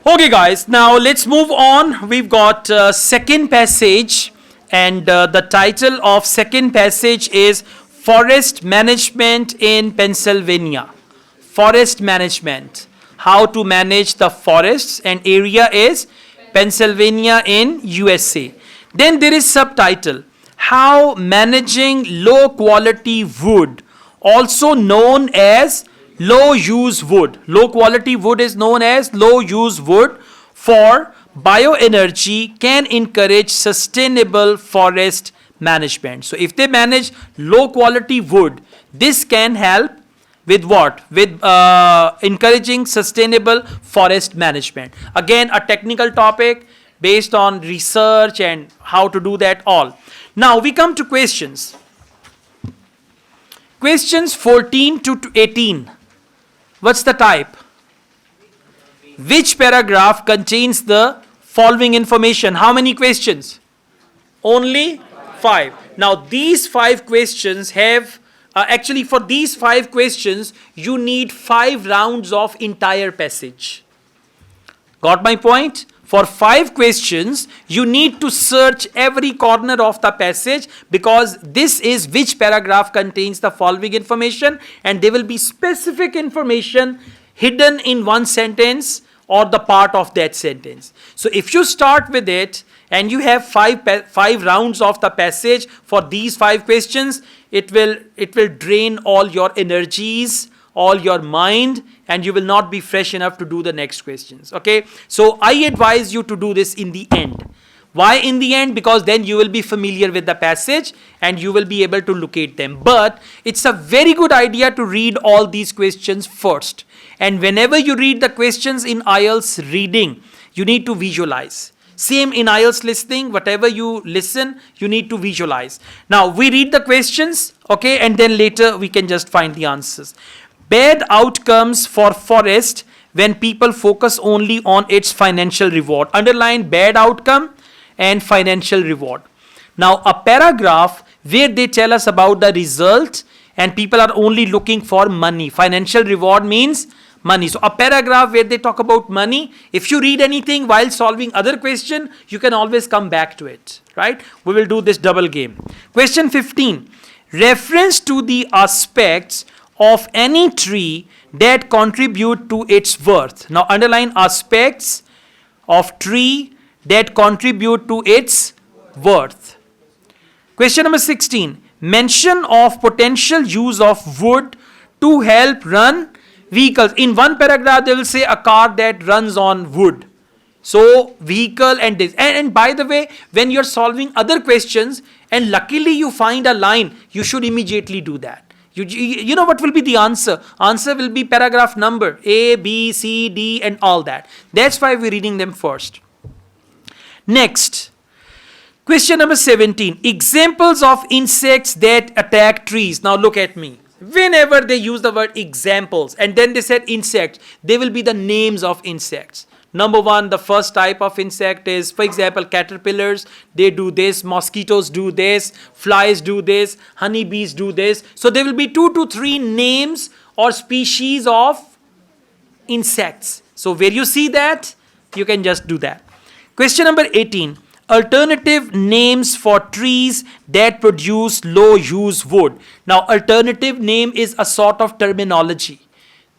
Okay, guys, now let's move on. We've got second passage, and the title of second passage is Forest Management in Pennsylvania. Forest management. How to manage the forests, and area is Pennsylvania in USA. Then there is subtitle, How Managing Low Quality Wood, also known as low use wood. Low quality wood is known as low use wood for bioenergy can encourage sustainable forest management. So if they manage low quality wood, this can help with what? With encouraging sustainable forest management. Again, a technical topic based on research and how to do that all. Now we come to questions. Questions 14 to 18. What's the type? Which paragraph contains the following information? How many questions? Only 5. Now these 5 questions have, actually for these 5 questions, you need 5 rounds of entire passage. Got my point? For 5 questions, you need to search every corner of the passage because this is which paragraph contains the following information, and there will be specific information hidden in one sentence or the part of that sentence. So if you start with it and you have 5 rounds of the passage for these 5 questions, it will drain all your energies, all your mind, and you will not be fresh enough to do the next questions. Okay, so I advise you to do this in the end. Why in the end? Because then you will be familiar with the passage and you will be able to locate them. But it's a very good idea to read all these questions first. And whenever you read the questions in IELTS reading, you need to visualize. Same in IELTS listening, whatever you listen, you need to visualize. Now we read the questions, okay, and then later we can just find the answers. Bad outcomes for forest when people focus only on its financial reward. Underline bad outcome and financial reward. Now a paragraph where they tell us about the result and people are only looking for money. Financial reward means money. So a paragraph where they talk about money, if you read anything while solving other question, you can always come back to it, right? We will do this double game. Question 15. Reference to the aspects of any tree that contribute to its worth. Now underline aspects of tree that contribute to its worth. Question number 16. Mention of potential use of wood to help run vehicles. In one paragraph they will say a car that runs on wood. So vehicle and this. And by the way, when you're solving other questions and luckily you find a line, you should immediately do that. You know what will be the answer? Answer will be paragraph number A, B, C, D and all that. That's why we're reading them first. Next, question number 17. Examples of insects that attack trees. Now look at me. Whenever they use the word examples and then they said insects, they will be the names of insects. Number 1, the first type of insect is, for example, caterpillars. They do this. Mosquitoes do this. Flies do this. Honeybees do this. So there will be 2 to 3 names or species of insects. So where you see that, you can just do that. Question number 18. Alternative names for trees that produce low use wood. Now alternative name is a sort of terminology.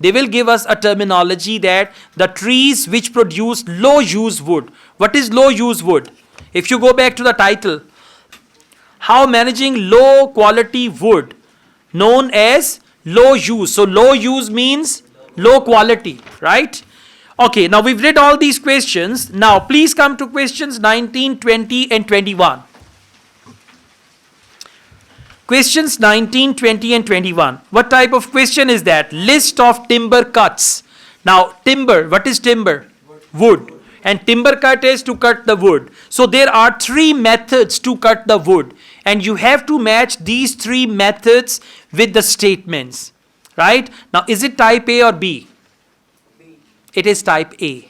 They will give us a terminology that the trees which produce low use wood. What is low use wood? If you go back to the title, how managing low quality wood, known as low use. So low use means low quality, right? Okay, now we've read all these questions. Now please come to questions 19, 20 and 21. Questions 19, 20 and 21. What type of question is that? List of timber cuts. Now timber, what is timber? Wood. And timber cut is to cut the wood. So there are 3 methods to cut the wood. And you have to match these 3 methods with the statements. Right? Now is it type A or B? It is type A.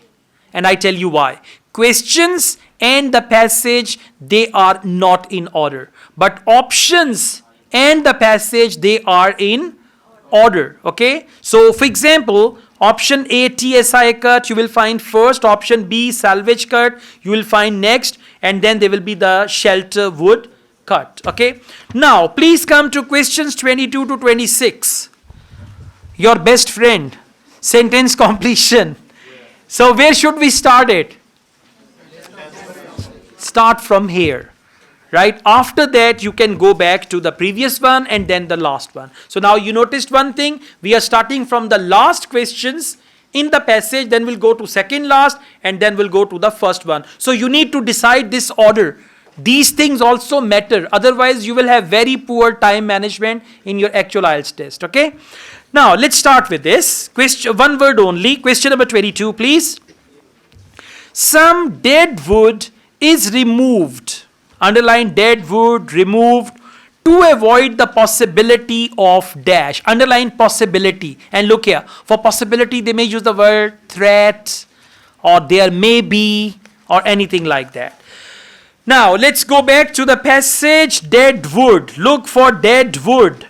And I tell you why. Questions and the passage, they are not in order. But options and the passage, they are in order. Okay. So for example, Option A, TSI cut, you will find first. Option B, salvage cut, you will find next. And then there will be the shelter wood cut. Okay. Now, please come to questions 22 to 26. Your best friend. Sentence completion. So, where should we start it? Start from here. Right? After that, you can go back to the previous one and then the last one. So now you noticed one thing. We are starting from the last questions in the passage. Then we'll go to second last and then we'll go to the first one. So you need to decide this order. These things also matter. Otherwise, you will have very poor time management in your actual IELTS test. Okay? Now, let's start with this. Question, one word only. Question number 22, please. Some dead wood is removed. Underline dead wood removed to avoid the possibility of dash. Underline possibility. And look here. For possibility, they may use the word threat or there may be or anything like that. Now, let's go back to the passage. Dead wood. Look for dead wood.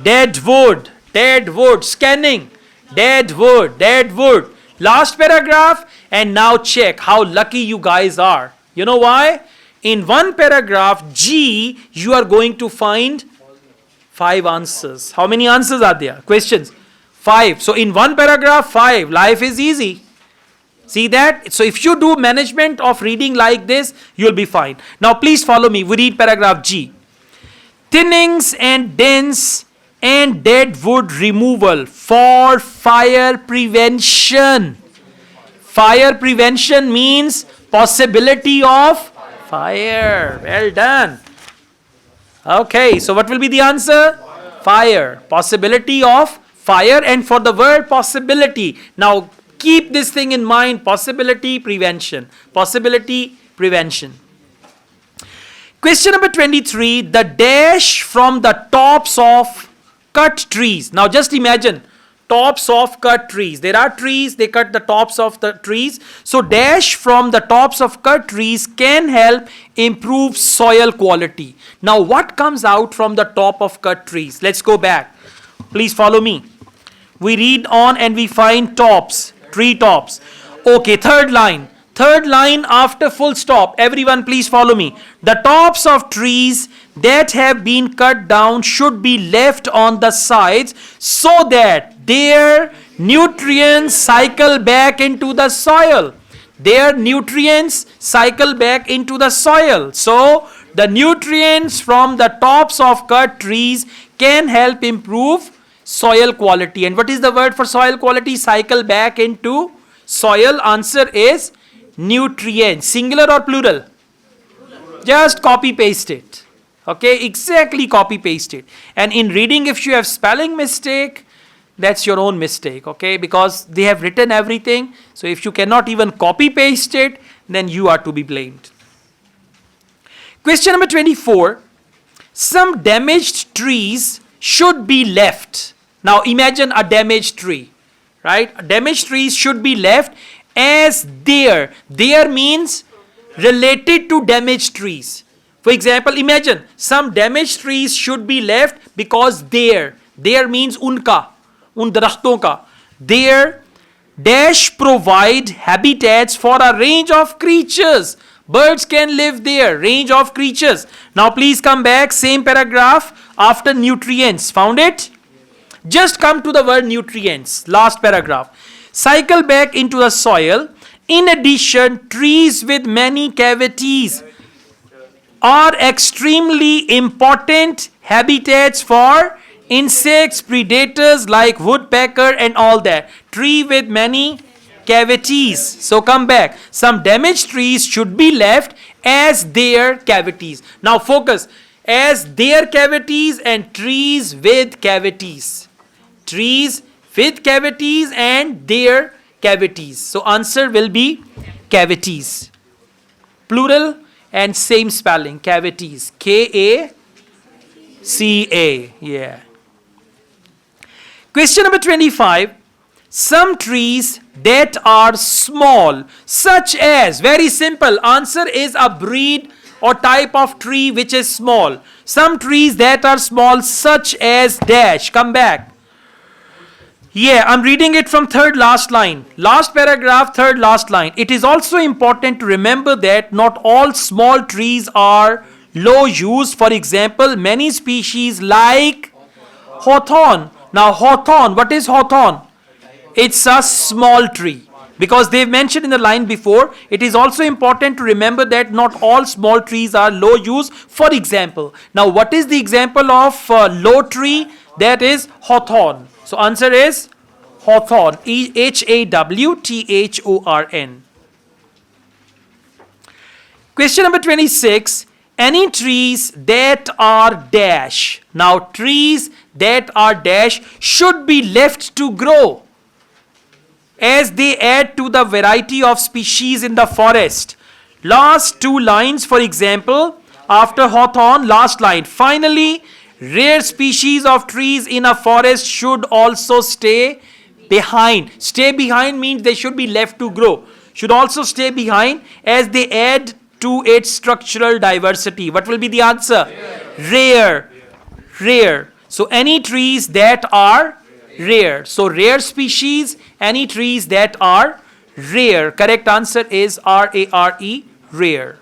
Dead wood. Dead wood. Scanning. Dead wood. Dead wood. Last paragraph. And now check how lucky you guys are. You know why? In one paragraph, G, you are going to find 5 answers. How many answers are there? Questions? 5. So in one paragraph, 5. Life is easy. See that? So if you do management of reading like this, you'll be fine. Now please follow me. We read paragraph G. Thinnings and dents and dead wood removal for fire prevention. Fire prevention means possibility of fire. Well done. Okay, so what will be the answer? Fire. Possibility of fire. And for the word possibility, now keep this thing in mind. Possibility, prevention. Possibility, prevention. Question number 23. The dash from the tops of cut trees. Now just imagine. Tops of cut trees. There are trees, they cut the tops of the trees. So dash from the tops of cut trees can help improve soil quality. Now what comes out from the top of cut trees? Let's go back. Please follow me. We read on and we find tops, tree tops. Okay, third line. Third line after full stop. Everyone please follow me. The tops of trees that have been cut down should be left on the sides so that their nutrients cycle back into the soil. Their nutrients cycle back into the soil. So the nutrients from the tops of cut trees can help improve soil quality. And what is the word for soil quality? Cycle back into soil. Answer is nutrients. Singular or plural? Just copy paste it. Okay, exactly copy paste it. And in reading, if you have spelling mistake, that's your own mistake. Okay, because they have written everything. So if you cannot even copy paste it, then you are to be blamed. Question number 24. Some damaged trees should be left. Now imagine a damaged tree, right? Damaged trees should be left as there. There means related to damaged trees. For example, imagine some damaged trees should be left because there. There means unka, un darkhton ka. There dash provide habitats for a range of creatures. Birds can live there, range of creatures. Now please come back, same paragraph after nutrients. Found it? Just come to the word nutrients, last paragraph. Cycle back into the soil. In addition, trees with many cavities are extremely important habitats for insects, predators like woodpecker and all that. Tree with many cavities. So come back. Some damaged trees should be left as their cavities. Now focus. As their cavities and trees with cavities. Trees with cavities and their cavities. So answer will be cavities. Plural and same spelling. Cavities. K-A-C-A. Yeah. Question number 25. Some trees that are small, such as, very simple, answer is a breed or type of tree which is small. Some trees that are small, such as dash. Come back. Yeah, I'm reading it from third last line. Last paragraph, third last line. It is also important to remember that not all small trees are low use. For example, many species like hawthorn. Now, hawthorn, what is hawthorn? It's a small tree. Because they've mentioned in the line before, it is also important to remember that not all small trees are low use. For example, now what is the example of low tree? That is hawthorn. So answer is hawthorn. Hawthorn. Question number 26. Any trees that are dash. Now trees that are dash should be left to grow, as they add to the variety of species in the forest. Last two lines, for example, after hawthorn, last line. Finally, rare species of trees in a forest should also stay behind. Stay behind means they should be left to grow. Should also stay behind as they add to its structural diversity. What will be the answer? Rare. Rare. So any trees that are rare. So rare species, any trees that are rare. Correct answer is R-A-R-E, rare.